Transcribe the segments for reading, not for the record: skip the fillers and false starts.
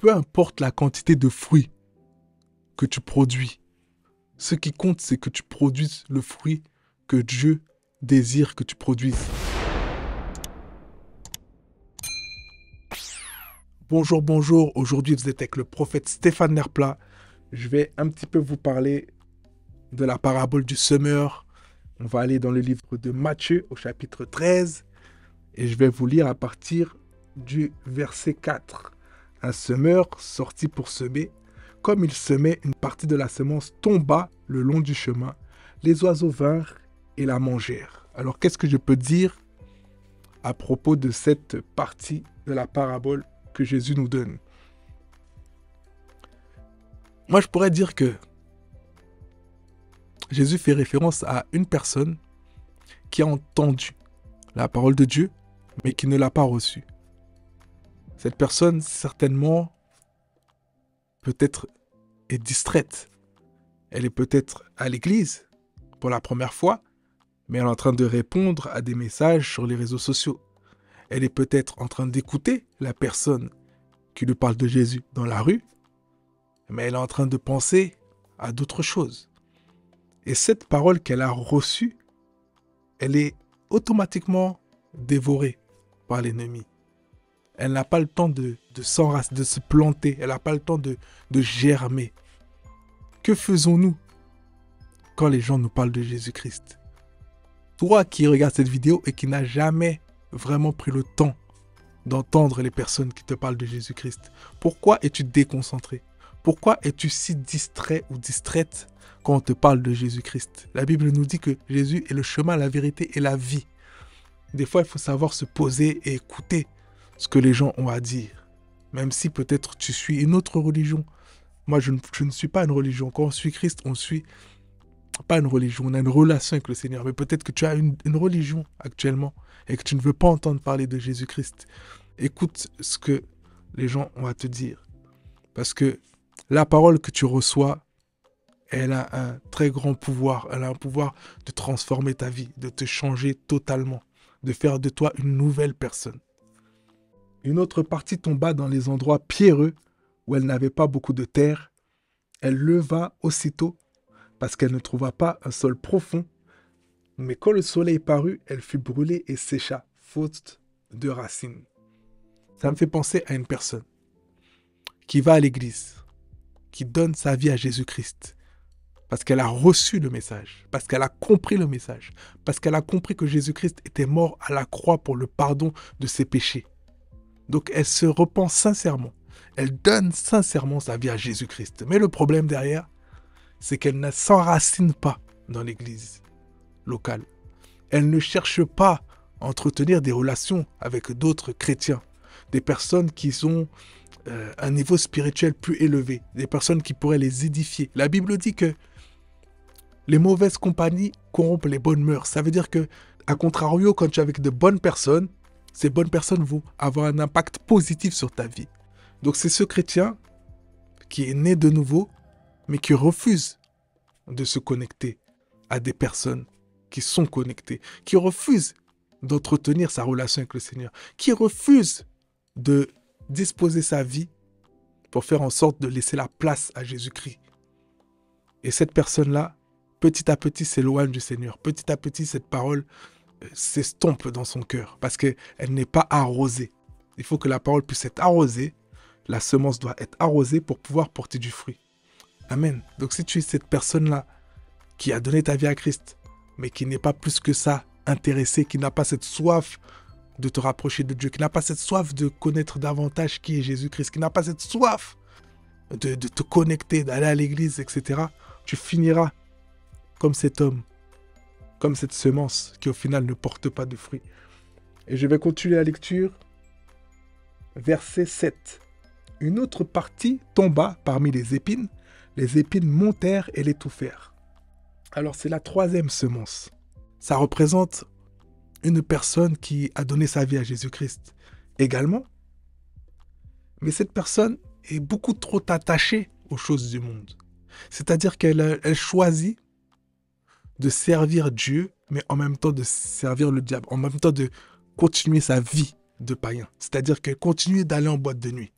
Peu importe la quantité de fruits que tu produis, ce qui compte, c'est que tu produises le fruit que Dieu désire que tu produises. Bonjour, bonjour. Aujourd'hui, vous êtes avec le prophète Stéphane Nerplat. Je vais un petit peu vous parler de la parabole du semeur. On va aller dans le livre de Matthieu au chapitre 13 et je vais vous lire à partir du verset 4. Un semeur sortit pour semer. Comme il semait, une partie de la semence tomba le long du chemin. Les oiseaux vinrent et la mangèrent. Alors, qu'est-ce que je peux dire à propos de cette partie de la parabole que Jésus nous donne? Moi, je pourrais dire que Jésus fait référence à une personne qui a entendu la parole de Dieu, mais qui ne l'a pas reçue. Cette personne, certainement, peut-être est distraite. Elle est peut-être à l'église pour la première fois, mais elle est en train de répondre à des messages sur les réseaux sociaux. Elle est peut-être en train d'écouter la personne qui lui parle de Jésus dans la rue, mais elle est en train de penser à d'autres choses. Et cette parole qu'elle a reçue, elle est automatiquement dévorée par l'ennemi. Elle n'a pas le temps de s'enraciner, de se planter. Elle n'a pas le temps de germer. Que faisons-nous quand les gens nous parlent de Jésus-Christ? Toi qui regardes cette vidéo et qui n'as jamais vraiment pris le temps d'entendre les personnes qui te parlent de Jésus-Christ, pourquoi es-tu déconcentré? Pourquoi es-tu si distrait ou distraite quand on te parle de Jésus-Christ? La Bible nous dit que Jésus est le chemin, la vérité et la vie. Des fois, il faut savoir se poser et écouter ce que les gens ont à dire. Même si peut-être tu suis une autre religion. Moi, je ne suis pas une religion. Quand on suit Christ, on suit pas une religion. On a une relation avec le Seigneur. Mais peut-être que tu as une religion actuellement et que tu ne veux pas entendre parler de Jésus-Christ. Écoute ce que les gens ont à te dire. Parce que la parole que tu reçois, elle a un très grand pouvoir. Elle a un pouvoir de transformer ta vie, de te changer totalement, de faire de toi une nouvelle personne. Une autre partie tomba dans les endroits pierreux où elle n'avait pas beaucoup de terre. Elle leva aussitôt parce qu'elle ne trouva pas un sol profond. Mais quand le soleil parut, elle fut brûlée et sécha, faute de racines. Ça me fait penser à une personne qui va à l'église, qui donne sa vie à Jésus-Christ parce qu'elle a reçu le message, parce qu'elle a compris le message, parce qu'elle a compris que Jésus-Christ était mort à la croix pour le pardon de ses péchés. Donc elle se repent sincèrement. Elle donne sincèrement sa vie à Jésus-Christ. Mais le problème derrière, c'est qu'elle ne s'enracine pas dans l'église locale. Elle ne cherche pas à entretenir des relations avec d'autres chrétiens, des personnes qui ont un niveau spirituel plus élevé, des personnes qui pourraient les édifier. La Bible dit que les mauvaises compagnies corrompent les bonnes mœurs. Ça veut dire que, à contrario, quand tu es avec de bonnes personnes, ces bonnes personnes vont avoir un impact positif sur ta vie. Donc c'est ce chrétien qui est né de nouveau, mais qui refuse de se connecter à des personnes qui sont connectées, qui refuse d'entretenir sa relation avec le Seigneur, qui refuse de disposer sa vie pour faire en sorte de laisser la place à Jésus-Christ. Et cette personne-là, petit à petit, s'éloigne du Seigneur. Petit à petit, cette parole s'estompe dans son cœur parce qu'elle n'est pas arrosée. Il faut que la parole puisse être arrosée. La semence doit être arrosée pour pouvoir porter du fruit. Amen. Donc si tu es cette personne-là qui a donné ta vie à Christ, mais qui n'est pas plus que ça intéressée, qui n'a pas cette soif de te rapprocher de Dieu, qui n'a pas cette soif de connaître davantage qui est Jésus-Christ, qui n'a pas cette soif de te connecter, d'aller à l'église, etc., tu finiras comme cet homme, comme cette semence qui au final ne porte pas de fruits. Et je vais continuer la lecture. Verset 7. Une autre partie tomba parmi les épines montèrent et l'étouffèrent. Alors c'est la troisième semence. Ça représente une personne qui a donné sa vie à Jésus-Christ également. Mais cette personne est beaucoup trop attachée aux choses du monde. C'est-à-dire qu'elle choisit de servir Dieu, mais en même temps de servir le diable, en même temps de continuer sa vie de païen. C'est-à-dire qu'elle continue d'aller en boîte de nuit.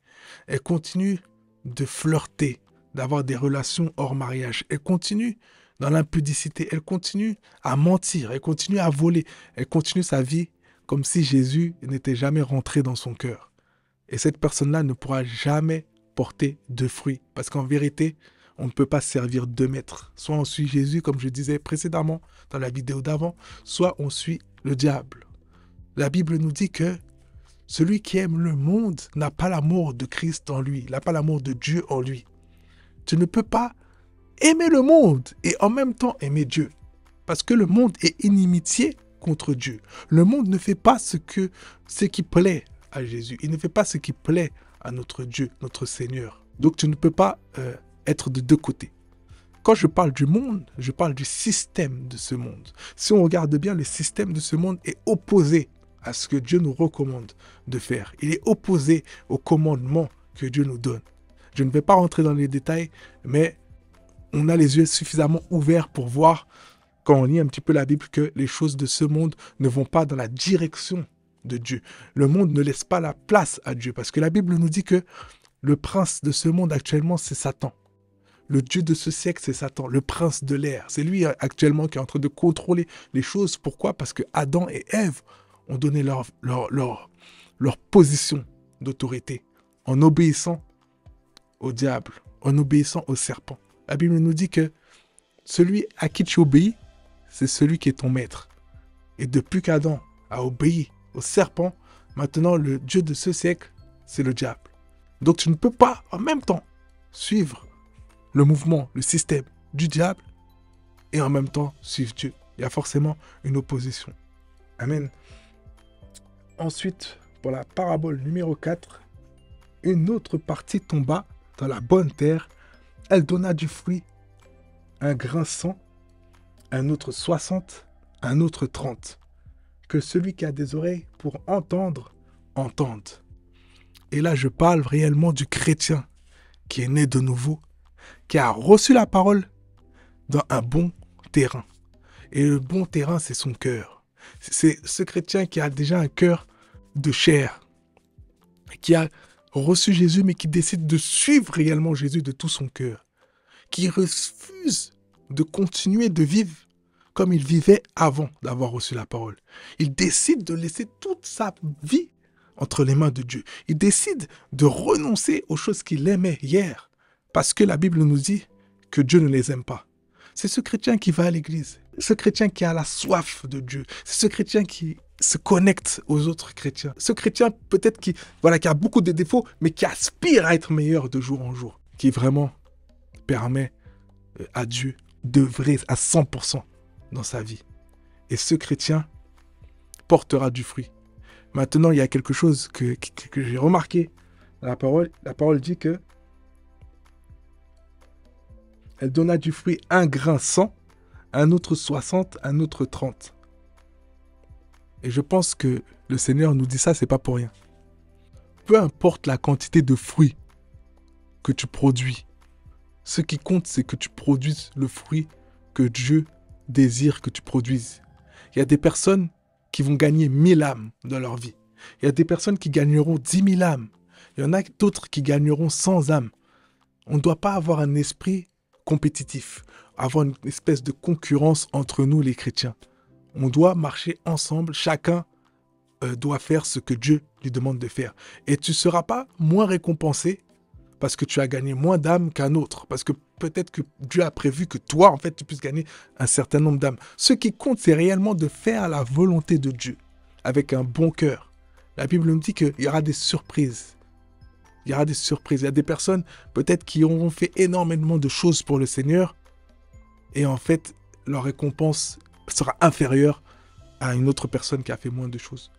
Elle continue de flirter, d'avoir des relations hors mariage. Elle continue dans l'impudicité. Elle continue à mentir. Elle continue à voler. Elle continue sa vie comme si Jésus n'était jamais rentré dans son cœur. Et cette personne-là ne pourra jamais porter de fruits. Parce qu'en vérité, on ne peut pas servir deux maîtres. Soit on suit Jésus, comme je disais précédemment dans la vidéo d'avant, soit on suit le diable. La Bible nous dit que celui qui aime le monde n'a pas l'amour de Christ en lui, n'a pas l'amour de Dieu en lui. Tu ne peux pas aimer le monde et en même temps aimer Dieu. Parce que le monde est inimitié contre Dieu. Le monde ne fait pas ce qui plaît à Jésus. Il ne fait pas ce qui plaît à notre Dieu, notre Seigneur. Donc tu ne peux pas être de deux côtés. Quand je parle du monde, je parle du système de ce monde. Si on regarde bien, le système de ce monde est opposé à ce que Dieu nous recommande de faire. Il est opposé au commandement que Dieu nous donne. Je ne vais pas rentrer dans les détails, mais on a les yeux suffisamment ouverts pour voir, quand on lit un petit peu la Bible, que les choses de ce monde ne vont pas dans la direction de Dieu. Le monde ne laisse pas la place à Dieu, parce que la Bible nous dit que le prince de ce monde actuellement, c'est Satan. Le Dieu de ce siècle, c'est Satan, le prince de l'air. C'est lui actuellement qui est en train de contrôler les choses. Pourquoi? Parce que Adam et Ève ont donné leur position d'autorité en obéissant au diable, en obéissant au serpent. La Bible nous dit que celui à qui tu obéis, c'est celui qui est ton maître. Et depuis qu'Adam a obéi au serpent, maintenant le Dieu de ce siècle, c'est le diable. Donc tu ne peux pas en même temps suivre le mouvement, le système du diable et en même temps suivre Dieu. Il y a forcément une opposition. Amen. Ensuite, pour la parabole numéro 4, une autre partie tomba dans la bonne terre. Elle donna du fruit, un grain 100, un autre 60, un autre 30. Que celui qui a des oreilles pour entendre, entende. Et là, je parle réellement du chrétien qui est né de nouveau, qui a reçu la parole dans un bon terrain. Et le bon terrain, c'est son cœur. C'est ce chrétien qui a déjà un cœur de chair, qui a reçu Jésus, mais qui décide de suivre réellement Jésus de tout son cœur, qui refuse de continuer de vivre comme il vivait avant d'avoir reçu la parole. Il décide de laisser toute sa vie entre les mains de Dieu. Il décide de renoncer aux choses qu'il aimait hier, parce que la Bible nous dit que Dieu ne les aime pas. C'est ce chrétien qui va à l'église, ce chrétien qui a la soif de Dieu, c'est ce chrétien qui se connecte aux autres chrétiens. Ce chrétien peut-être qui a beaucoup de défauts, mais qui aspire à être meilleur de jour en jour, qui vraiment permet à Dieu d'œuvrer à 100% dans sa vie. Et ce chrétien portera du fruit. Maintenant, il y a quelque chose que j'ai remarqué. La parole dit que elle donna du fruit un grain 100, un autre 60, un autre 30. Et je pense que le Seigneur nous dit ça, c'est pas pour rien. Peu importe la quantité de fruits que tu produis, ce qui compte, c'est que tu produises le fruit que Dieu désire que tu produises. Il y a des personnes qui vont gagner 1000 âmes dans leur vie. Il y a des personnes qui gagneront 10 000 âmes. Il y en a d'autres qui gagneront 100 âmes. On ne doit pas avoir un esprit compétitif, avoir une espèce de concurrence entre nous les chrétiens. On doit marcher ensemble, chacun doit faire ce que Dieu lui demande de faire. Et tu ne seras pas moins récompensé parce que tu as gagné moins d'âmes qu'un autre. Parce que peut-être que Dieu a prévu que toi, en fait, tu puisses gagner un certain nombre d'âmes. Ce qui compte, c'est réellement de faire la volonté de Dieu avec un bon cœur. La Bible nous dit qu'il y aura des surprises. Il y aura des surprises. Il y a des personnes peut-être qui auront fait énormément de choses pour le Seigneur et en fait, leur récompense sera inférieure à une autre personne qui a fait moins de choses.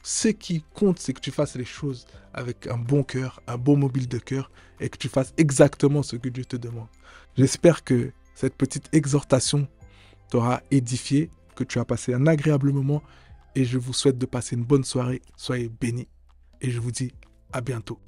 Ce qui compte, c'est que tu fasses les choses avec un bon cœur, un bon mobile de cœur et que tu fasses exactement ce que Dieu te demande. J'espère que cette petite exhortation t'aura édifié, que tu as passé un agréable moment et je vous souhaite de passer une bonne soirée. Soyez bénis et je vous dis à bientôt.